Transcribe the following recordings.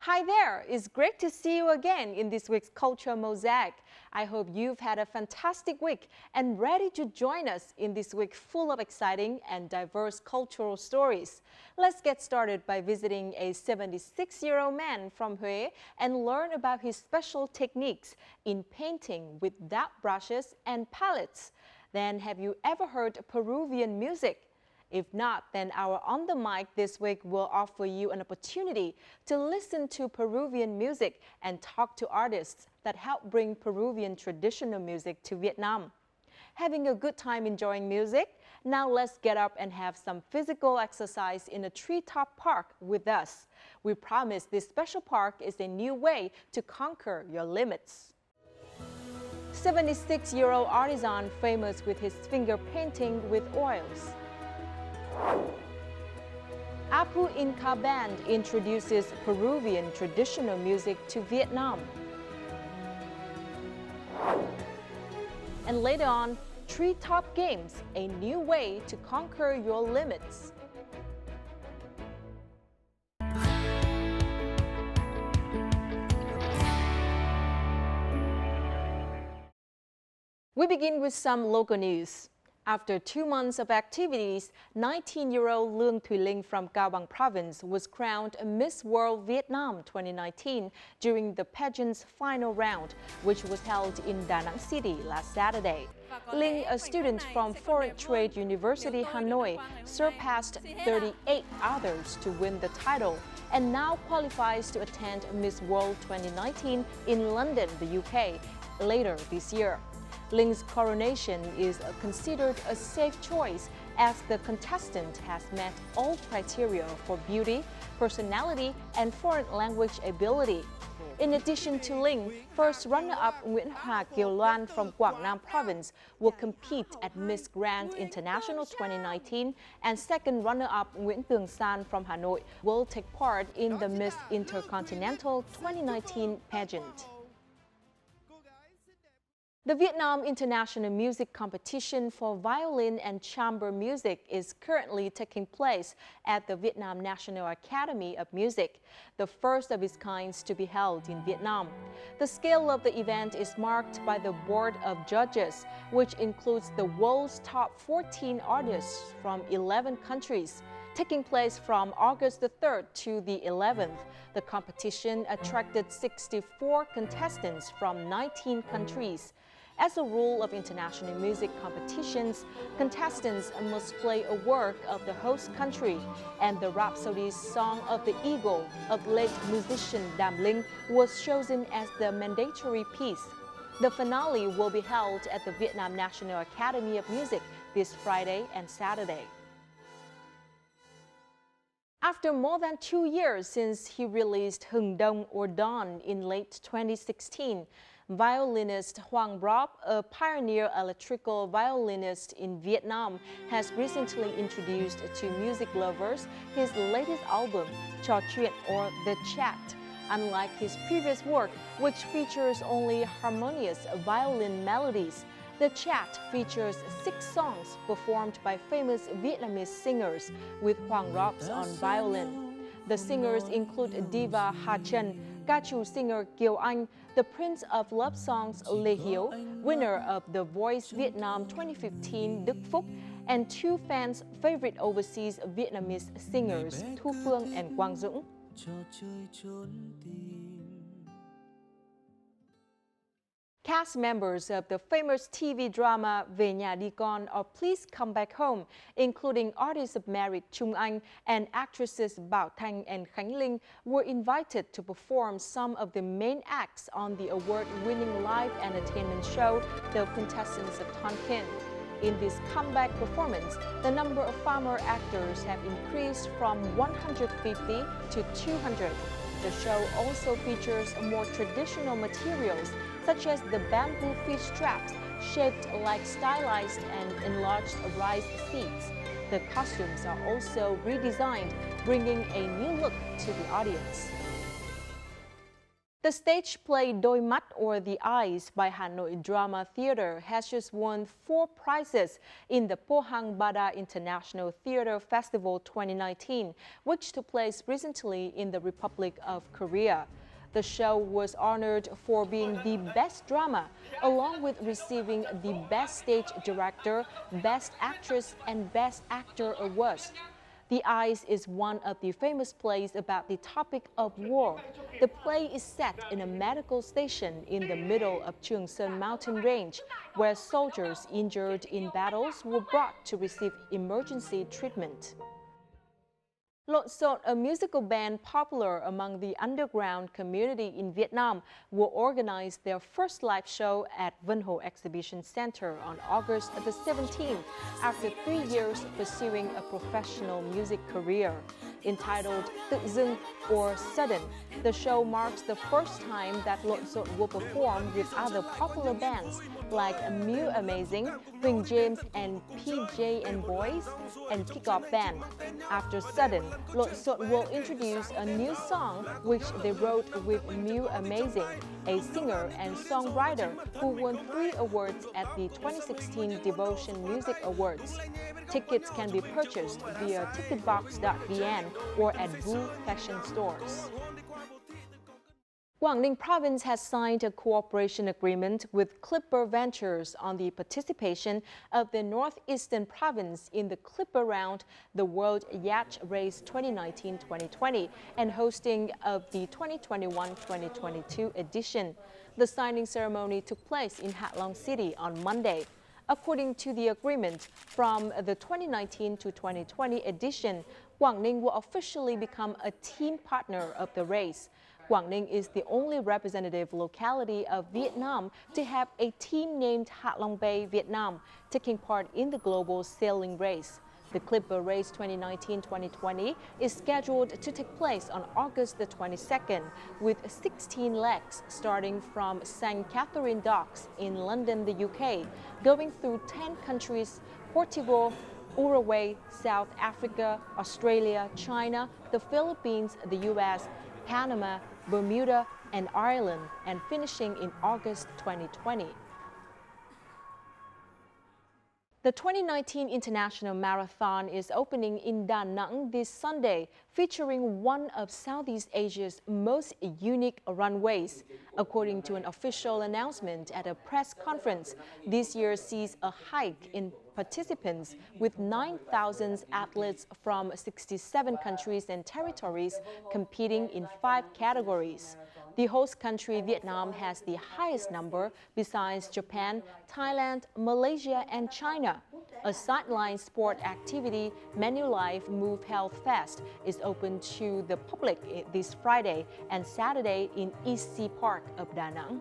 Hi there! It's great to see you again in this week's Culture Mosaic. I hope you've had a fantastic week and ready to join us in this week full of exciting and diverse cultural stories. Let's get started by visiting a 76-year-old man from Huế and learn about his special techniques in painting without brushes and palettes. Then, have you ever heard Peruvian music? If not, then our On the Mic this week will offer you an opportunity to listen to Peruvian music and talk to artists that help bring Peruvian traditional music to Vietnam. Having a good time enjoying music? Now let's get up and have some physical exercise in a treetop park with us. We promise this special park is a new way to conquer your limits. 76-year-old artisan famous with his finger painting with oils. Apu Inca Band introduces Peruvian traditional music to Vietnam. And later on, Treetop Games, a new way to conquer your limits. We begin with some local news. After 2 months of activities, 19-year-old Lương Thùy Linh from Cao Bằng Province was crowned Miss World Vietnam 2019 during the pageant's final round, which was held in Da Nang City last Saturday. Linh, a student from Foreign Trade University Hanoi, surpassed 38 others to win the title and now qualifies to attend Miss World 2019 in London, the UK, later this year. Ling's coronation is considered a safe choice as the contestant has met all criteria for beauty, personality, and foreign language ability. In addition to Ling, first runner-up Nguyễn Hòa Kiều Loan from Quảng Nam Province will compete at Miss Grand International 2019, and second runner-up Nguyễn Tường San from Hanoi will take part in the Miss Intercontinental 2019 pageant. The Vietnam International Music Competition for Violin and Chamber Music is currently taking place at the Vietnam National Academy of Music, the first of its kind to be held in Vietnam. The scale of the event is marked by the Board of Judges, which includes the world's top 14 artists from 11 countries. Taking place from August the 3rd to the 11th, the competition attracted 64 contestants from 19 countries. As a rule of international music competitions, contestants must play a work of the host country, and the Rhapsody Song of the Eagle of late musician Đàm Linh was chosen as the mandatory piece. The finale will be held at the Vietnam National Academy of Music this Friday and Saturday. After more than 2 years since he released Hừng Đông or Dawn in late 2016, violinist Hoàng Brob, a pioneer electrical violinist in Vietnam, has recently introduced to music lovers his latest album, Trò Chuyện or The Chat. Unlike his previous work, which features only harmonious violin melodies, The Chat features 6 songs performed by famous Vietnamese singers with Hoàng Robs on violin. The singers include diva Hà Trần, ca trù singer Kiều Anh, the Prince of Love Songs Lê Hiếu, winner of The Voice Vietnam 2015 Đức Phúc, and 2 fans' favorite overseas Vietnamese singers Thu Phương and Quang Dũng. Cast members of the famous TV drama Về Nhà Đi Con or Please Come Back Home, including artists of merit Trung Anh and actresses Bảo Thanh and Khánh Linh, were invited to perform some of the main acts on the award-winning live entertainment show, The Contestants of Tonkin. In this comeback performance, the number of former actors have increased from 150 to 200. The show also features more traditional materials, such as the bamboo fish traps shaped like stylized and enlarged rice seeds. The costumes are also redesigned, bringing a new look to the audience. The stage play Đôi mắt or The Eyes by Hanoi Drama Theatre has just won 4 prizes in the Pohang Bada International Theatre Festival 2019, which took place recently in the Republic of Korea. The show was honored for being the best drama, along with receiving the Best Stage Director, Best Actress, and Best Actor awards. The Eyes is one of the famous plays about the topic of war. The play is set in a medical station in the middle of Cheongsan mountain range, where soldiers injured in battles were brought to receive emergency treatment. Lộn Xộn, a musical band popular among the underground community in Vietnam, will organize their first live show at Vân Hồ Exhibition Center on August the 17th, after 3 years pursuing a professional music career. Entitled Tự dưng or Sudden, the show marks the first time that Lộn Xộn will perform with other popular bands like Mew Amazing, Huỳnh James and PJ and Boys, and Kickoff Band. After Sudden, Lộn Xộn will introduce a new song which they wrote with Mew Amazing, a singer and songwriter who won 3 awards at the 2016 Devotion Music Awards. Tickets can be purchased via ticketbox.vn or at Vu fashion stores. Quảng Ninh Province has signed a cooperation agreement with Clipper Ventures on the participation of the Northeastern Province in the Clipper Round, the World Yacht Race 2019-2020, and hosting of the 2021-2022 edition. The signing ceremony took place in Hạ Long City on Monday. According to the agreement, from the 2019 to 2020 edition, Quảng Ninh will officially become a team partner of the race. Quảng Ninh is the only representative locality of Vietnam to have a team named Hạ Long Bay, Vietnam, taking part in the global sailing race. The Clipper Race 2019-2020 is scheduled to take place on August the 22nd, with 16 legs starting from St. Catherine Docks in London, the UK, going through 10 countries: Portugal, Uruguay, South Africa, Australia, China, the Philippines, the US, Panama, Bermuda, and Ireland, and finishing in August 2020. The 2019 International Marathon is opening in Da Nang this Sunday, featuring one of Southeast Asia's most unique runways. According to an official announcement at a press conference, this year sees a hike in participants, with 9,000 athletes from 67 countries and territories competing in 5 categories. The host country, Vietnam, has the highest number besides Japan, Thailand, Malaysia, and China. A sideline sport activity, Manulife Move Health Fest, is open to the public this Friday and Saturday in East Sea Park of Da Nang.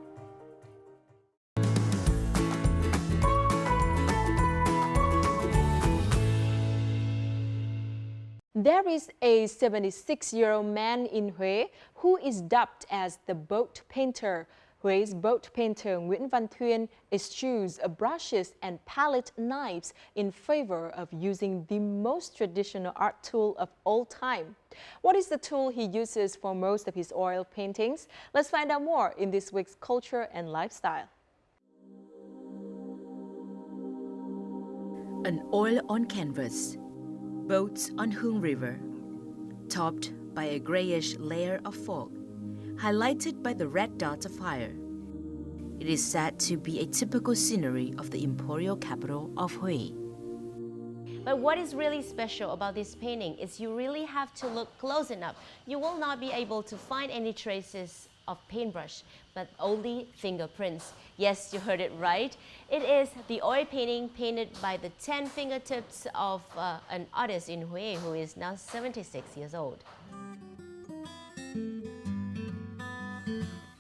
There is a 76-year-old man in Huế who is dubbed as the boat painter. Hué's boat painter Nguyễn Văn Thuyên eschews brushes and palette knives in favor of using the most traditional art tool of all time. What is the tool he uses for most of his oil paintings? Let's find out more in this week's Culture and Lifestyle. An oil on canvas. Boats on Hương River, topped by a grayish layer of fog, highlighted by the red dots of fire. It is said to be a typical scenery of the imperial capital of Huế. But what is really special about this painting is you really have to look close enough. You will not be able to find any traces of paintbrush, but only fingerprints. Yes, you heard it right. It is the oil painting painted by the 10 fingertips of an artist in Huế who is now 76 years old.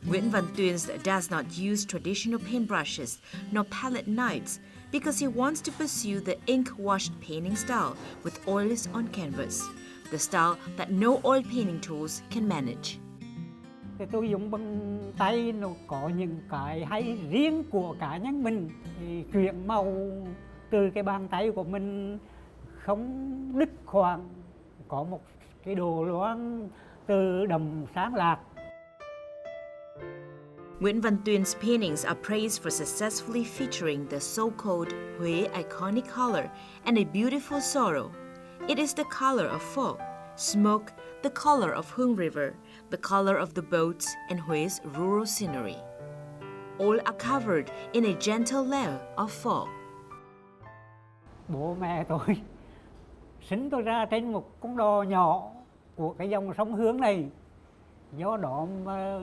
Nguyễn Văn Thuyên does not use traditional paintbrushes nor palette knives because he wants to pursue the ink-washed painting style with oils on canvas, the style that no oil painting tools can manage. Tôi dùng bằng tay nó có những cái hay riêng của cá nhân mình, thì chuyển màu từ cái bàn tay của mình không đứt khoảng, có một cái độ loáng từ đậm sáng lạc. Nguyễn Văn Tuyên paintings are praised for successfully featuring the so-called Huế iconic color and a beautiful sorrow. It is the color of fog, smoke, the color of Hương River, the color of the boats, and Hué's rural scenery. All are covered in a gentle layer of fog. Bố mẹ tôi sinh tôi ra trên một con đò nhỏ của cái dòng sông Hương này. Do đó mà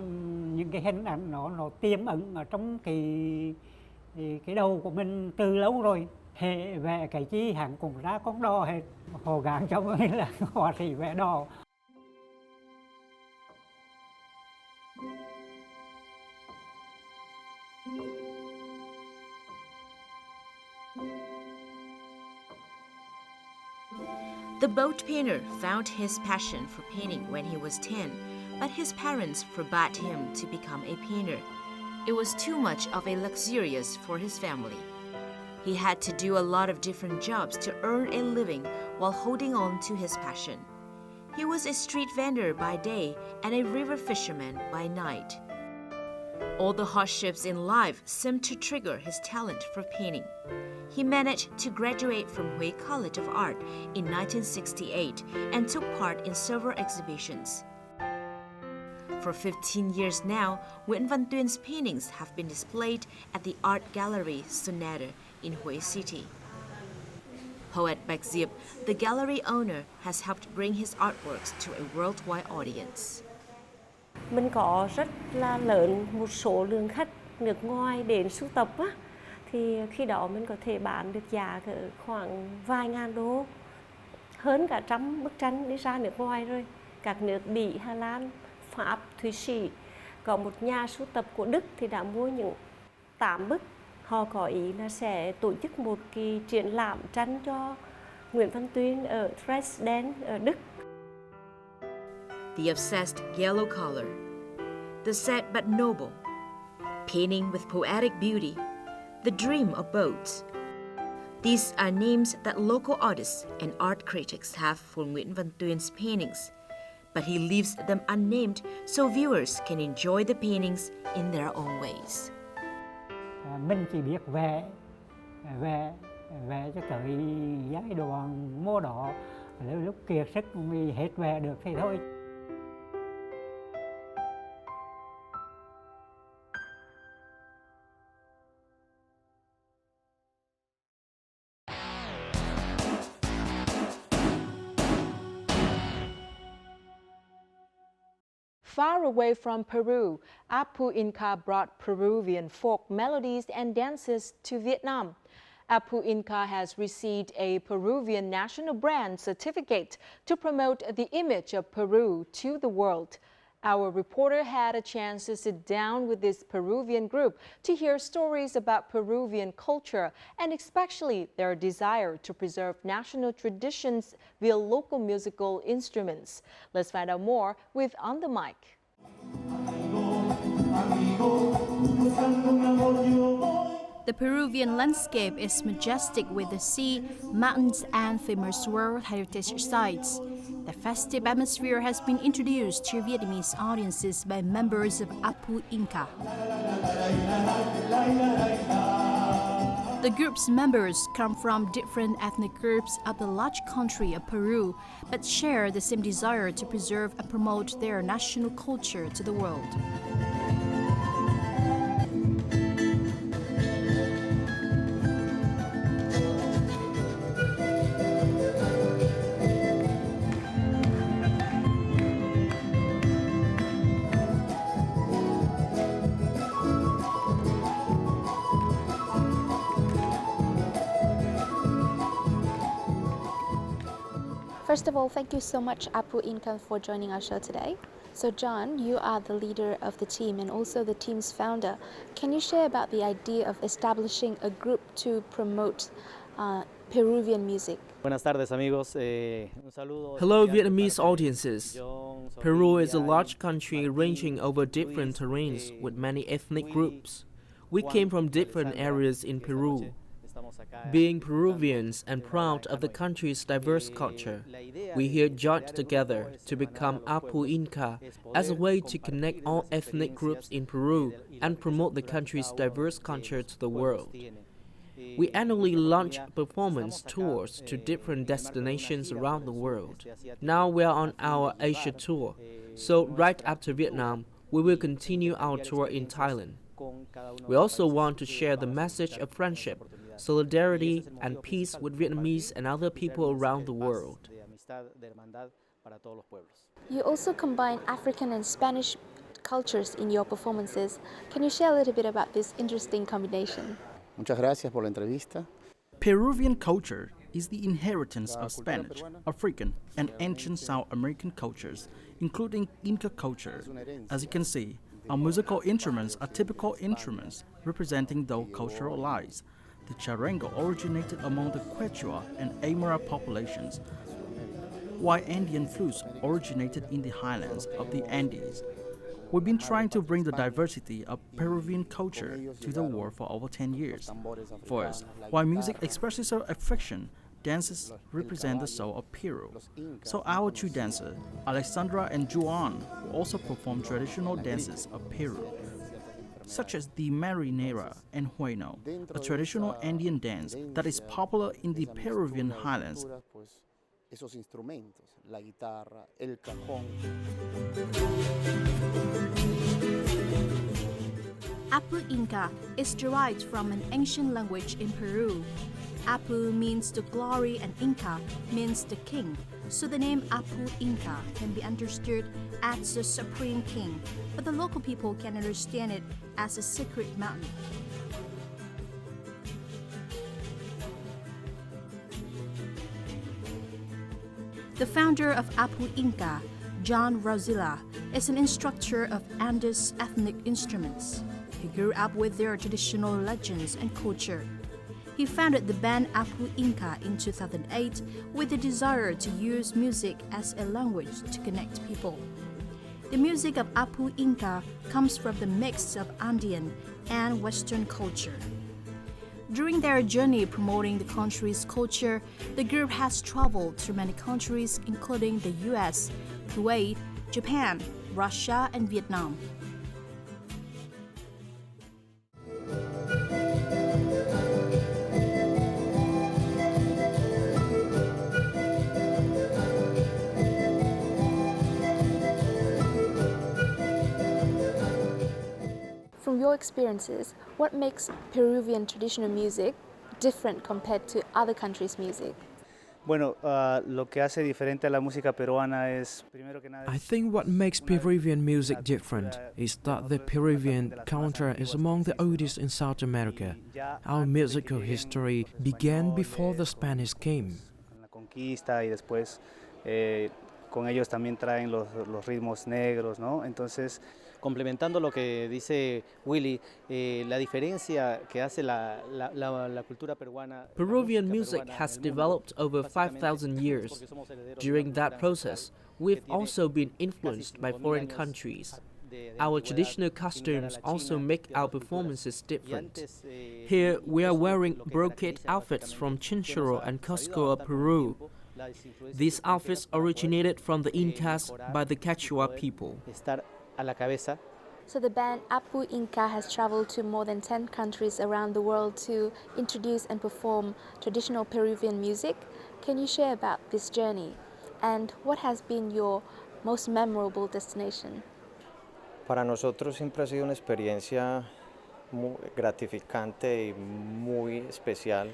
những cái hình ảnh nó tiềm ẩn ở trong cái đầu của mình từ lâu rồi. Hệ vẽ cái chi hẳn cũng ra con đò hết. Họ gán cho mình là họa sĩ vẽ đò. The boat painter found his passion for painting when he was 10, but his parents forbade him to become a painter. It was too much of a luxurious for his family. He had to do a lot of different jobs to earn a living while holding on to his passion. He was a street vendor by day and a river fisherman by night. All the hardships in life seemed to trigger his talent for painting. He managed to graduate from Huế College of Art in 1968 and took part in several exhibitions. For 15 years now, Nguyễn Văn Tuyên paintings have been displayed at the Art Gallery Sonata in Huế City. Poet Bạch Diệp, the gallery owner, has helped bring his artworks to a worldwide audience. Mình có rất là lớn một số lượng khách nước ngoài đến sưu tập á, thì khi đó mình có thể bán được giá khoảng vài ngàn đô, hơn cả 100 bức tranh đi ra nước ngoài rồi, các nước Bỉ, Hà Lan, Pháp, Thụy Sĩ. Có một nhà sưu tập của Đức thì đã mua những 8 bức. Họ có ý là sẽ tổ chức một cái triển lãm tranh cho Nguyễn Văn Tuyên ở Dresden ở Đức. The obsessed yellow color, the sad but noble, painting with poetic beauty, the dream of boats. These are names that local artists and art critics have for Nguyễn Văn Tuyên paintings, but he leaves them unnamed so viewers can enjoy the paintings in their own ways. Mình chỉ biết vẽ cho tới giai đoạn mô đỏ, lúc kiệt sức mình hết vẽ được thì thôi. Far away from Peru, Apu Inca brought Peruvian folk melodies and dances to Vietnam. Apu Inca has received a Peruvian national brand certificate to promote the image of Peru to the world. Our reporter had a chance to sit down with this Peruvian group to hear stories about Peruvian culture and especially their desire to preserve national traditions via local musical instruments. Let's find out more with On the Mic. The Peruvian landscape is majestic with the sea, mountains, and famous World Heritage Sites. The festive atmosphere has been introduced to Vietnamese audiences by members of Apu Inca. The group's members come from different ethnic groups of the large country of Peru, but share the same desire to preserve and promote their national culture to the world. First of all, thank you so much, Apu Inca, for joining our show today. So John, you are the leader of the team and also the team's founder. Can you share about the idea of establishing a group to promote Peruvian music? Buenas tardes, amigos. Un saludo. Hello, Vietnamese audiences. Peru is a large country ranging over different terrains with many ethnic groups. We came from different areas in Peru. Being Peruvians and proud of the country's diverse culture, we here joined together to become Apu Inca as a way to connect all ethnic groups in Peru and promote the country's diverse culture to the world. We annually launch performance tours to different destinations around the world. Now we are on our Asia tour, so right after Vietnam, we will continue our tour in Thailand. We also want to share the message of friendship, solidarity, and peace with Vietnamese and other people around the world. You also combine African and Spanish cultures in your performances. Can you share a little bit about this interesting combination? Muchas gracias por la entrevista. Peruvian culture is the inheritance of Spanish, African, and ancient South American cultures, including Inca culture. As you can see, our musical instruments are typical instruments representing those cultural lives. The charango originated among the Quechua and Aymara populations, while Andean flutes originated in the highlands of the Andes. We've been trying to bring the diversity of Peruvian culture to the world for over 10 years. For us, while music expresses our affection, dances represent the soul of Peru. So our two dancers, Alexandra and Juan, will also perform traditional dances of Peru, such as the marinera and huayno, a traditional Andean dance that is popular in the Peruvian highlands. Esos instrumentos, la guitarra, el cajón. Apu Inca is derived from an ancient language in Peru. Apu means the glory and Inca means the king, so the name Apu Inca can be understood as the supreme king, but the local people can understand it as a sacred mountain. The founder of Apu Inca, John Rosilla, is an instructor of Andes ethnic instruments. He grew up with their traditional legends and culture. He founded the band Apu Inca in 2008 with the desire to use music as a language to connect people. The music of Apu Inca comes from the mix of Andean and Western culture. During their journey promoting the country's culture, the group has traveled to many countries including the US, Kuwait, Japan, Russia, and Vietnam. From your experiences, what makes Peruvian traditional music different compared to other countries' music? Bueno, lo que hace diferente a la música peruana es, primero que nada, I think what makes Peruvian music different is that the Peruvian culture is among the oldest in South America. Our musical history began before the Spanish came. la conquista y después con ellos también traen los ritmos negros, ¿no? Entonces, complementando lo que dice Willy, la diferencia que hace la cultura peruana. Peruvian music has developed over 5,000 years. During that process, we've also been influenced by foreign countries. Our traditional costumes also make our performances different. Here, we are wearing brocade outfits from Chinchorro and Cusco of Peru. These outfits originated from the Incas by the Quechua people. So the band Apu Inca has traveled to more than 10 countries around the world to introduce and perform traditional Peruvian music. Can you share about this journey? And what has been your most memorable destination? Para nosotros siempre ha sido una experiencia muy gratificante y muy especial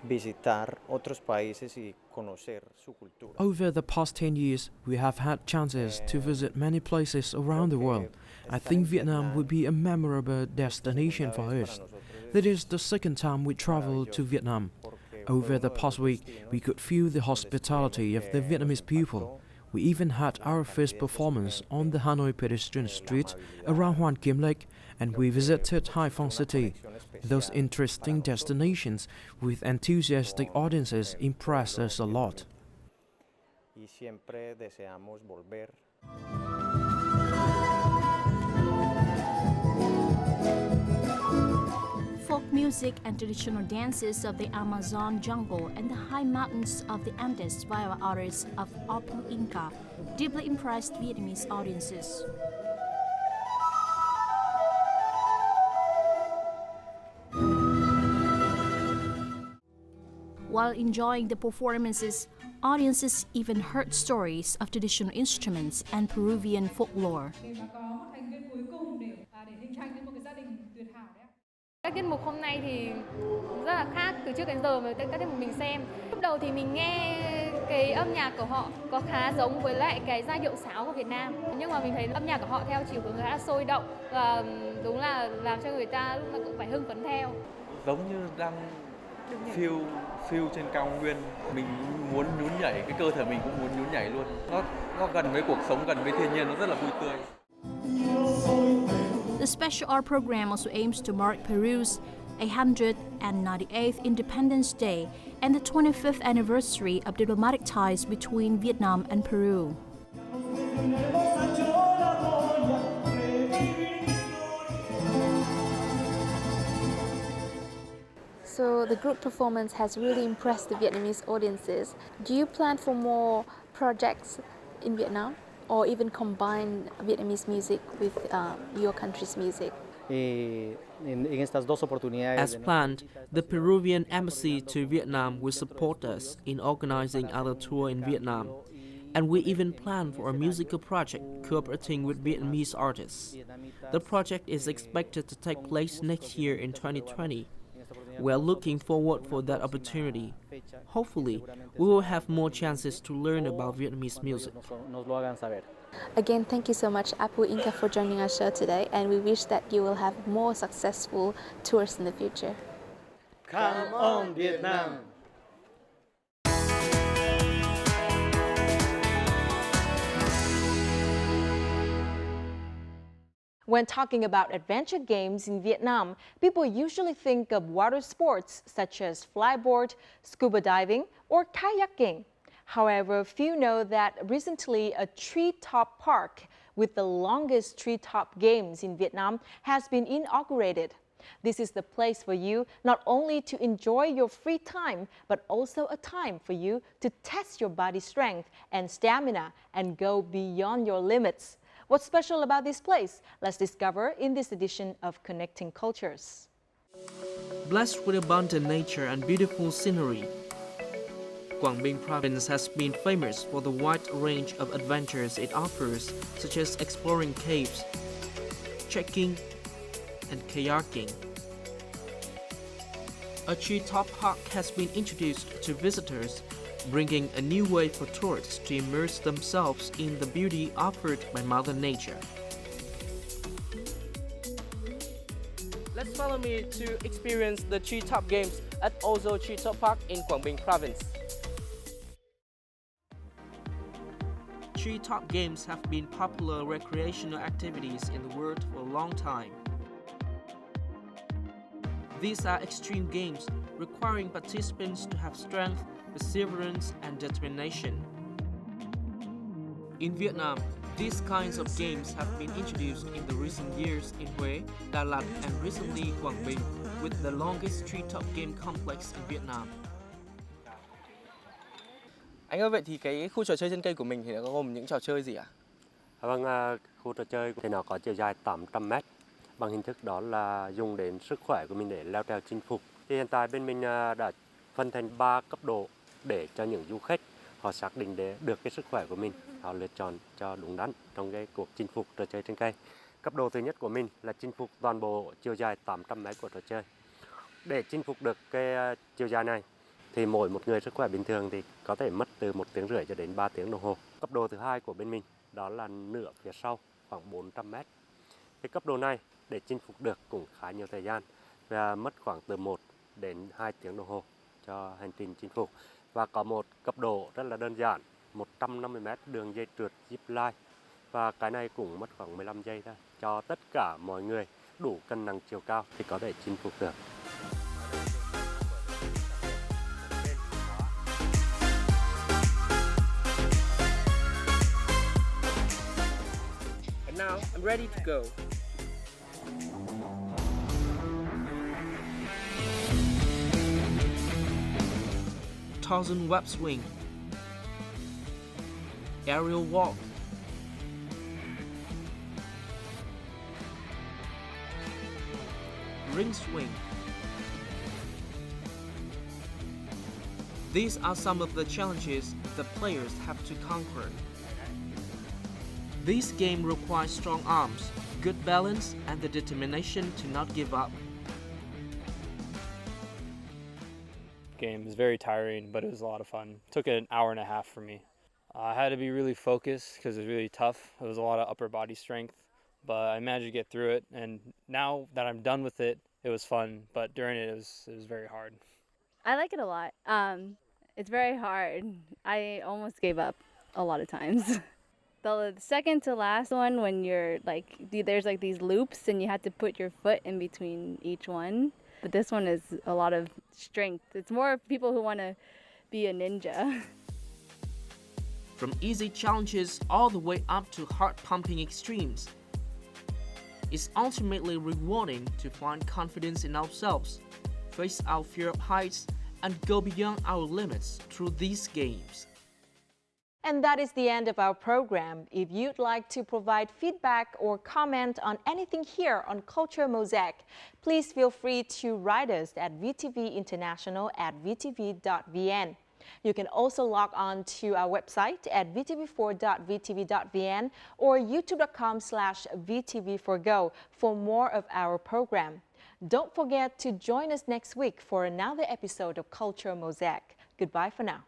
visitar otros países y conocer su cultura. Over the past 10 years, we have had chances to visit many places around the world. I think Vietnam would be a memorable destination for us. That is the second time we traveled to Vietnam. Over the past week, we could feel the hospitality of the Vietnamese people. We even had our first performance on the Hanoi pedestrian street around Hoàn Kiếm Lake, and we visited Hai Phong City. Those interesting destinations with enthusiastic audiences impressed us a lot. Y siempre deseamos volver. folk music and traditional dances of the Amazon jungle and the high mountains of the Andes via artists of Apu Inca deeply impressed Vietnamese audiences. While enjoying the performances, audiences even heard stories of traditional instruments and Peruvian folklore. Các tiết mục hôm nay thì rất là khác từ trước đến giờ mà các tiết mục mình xem. Lúc đầu thì mình nghe cái âm nhạc của họ có khá giống với lại cái giai điệu sáo của Việt Nam. Nhưng mà mình thấy âm nhạc của họ theo chiều hướng khá là sôi động và đúng là làm cho người ta lúc nào cũng phải hưng phấn theo. Giống như đang phiêu trên cao nguyên, mình muốn nhún nhảy, cái cơ thể mình cũng muốn nhún nhảy luôn. Nó gần với cuộc sống, gần với thiên nhiên, nó rất là vui tươi. The special art program also aims to mark Peru's 198th Independence Day and the 25th anniversary of diplomatic ties between Vietnam and Peru. So the group performance has really impressed the Vietnamese audiences. Do you plan for more projects in Vietnam, or even combine Vietnamese music with your country's music? As planned, the Peruvian embassy to Vietnam will support us in organizing other tours in Vietnam. And we even plan for a musical project cooperating with Vietnamese artists. The project is expected to take place next year in 2020. We are looking forward for that opportunity. Hopefully, we will have more chances to learn about Vietnamese music. Again, thank you so much, Apu Inca, for joining our show today, and we wish that you will have more successful tours in the future. Come on, Vietnam! When talking about adventure games in Vietnam, people usually think of water sports such as flyboard, scuba diving, or kayaking. However, few know that recently a treetop park with the longest treetop games in Vietnam has been inaugurated. This is the place for you not only to enjoy your free time, but also a time for you to test your body strength and stamina and go beyond your limits. What's special about this place? Let's discover in this edition of Connecting Cultures. Blessed with abundant nature and beautiful scenery, Quảng Bình province has been famous for the wide range of adventures it offers, such as exploring caves, trekking, and kayaking. A treetop park has been introduced to visitors, bringing a new way for tourists to immerse themselves in the beauty offered by Mother Nature. Let's follow me to experience the treetop games at Ozo Treetop Park in Quảng Bình province. Treetop games have been popular recreational activities in the world for a long time. These are extreme games requiring participants to have strength, perseverance, and determination. In Vietnam, these kinds of games have been introduced in the recent years in Huế, Đà Lạt, and recently Quảng Bình, with the longest treetop game complex in Vietnam. Anh ơi, vậy thì cái khu trò chơi trên cây của mình thì nó gồm những trò chơi gì ạ? Vâng, khu trò chơi thì nó có chiều dài 800 m bằng hình thức đó là dùng đến sức khỏe của mình để leo trèo chinh phục. Thì hiện tại bên mình đã phân thành 3 cấp độ để cho những du khách họ xác định được cái sức khỏe của mình, họ lựa chọn cho đúng đắn trong cái cuộc chinh phục trò chơi trên cây. Cấp độ thứ nhất của mình là chinh phục toàn bộ chiều dài 800 m của trò chơi. Để chinh phục được cái chiều dài này thì mỗi một người sức khỏe bình thường thì có thể mất từ 1 tiếng rưỡi cho đến 3 tiếng đồng hồ. Cấp độ thứ hai của bên mình đó là nửa phía sau khoảng 400 m. Cái cấp độ này để chinh phục được cũng khá nhiều thời gian và mất khoảng từ 1 đến 2 tiếng đồng hồ cho hành trình chinh phục. Và có một cấp độ rất là đơn giản, 150 m đường dây trượt zip line, và cái này cũng mất khoảng 15 giây thôi. Cho tất cả mọi người đủ cân nặng chiều cao thì có thể chinh phục được. And now I'm ready to go. cousin web swing, aerial walk, ring swing. These are some of the challenges the players have to conquer. This game requires strong arms, good balance, and the determination to not give up. Game was very tiring, but it was a lot of fun. Took an hour and a half for me. I had to be really focused because it was really tough. It was a lot of upper body strength, but I managed to get through it. And now that I'm done with it, it was fun. But during it was very hard. I like it a lot. It's very hard. I almost gave up a lot of times. The second to last one, when you're like, there's like these loops and you have to put your foot in between each one. But this one is a lot of strength. It's more people who want to be a ninja. From easy challenges all the way up to heart-pumping extremes, it's ultimately rewarding to find confidence in ourselves, face our fear of heights, and go beyond our limits through these games. And that is the end of our program. If you'd like to provide feedback or comment on anything here on Culture Mosaic, please feel free to write us at vtvinternational@vtv.vn. You can also log on to our website at vtv4.vtv.vn or youtube.com/vtv4go for more of our program. Don't forget to join us next week for another episode of Culture Mosaic. Goodbye for now.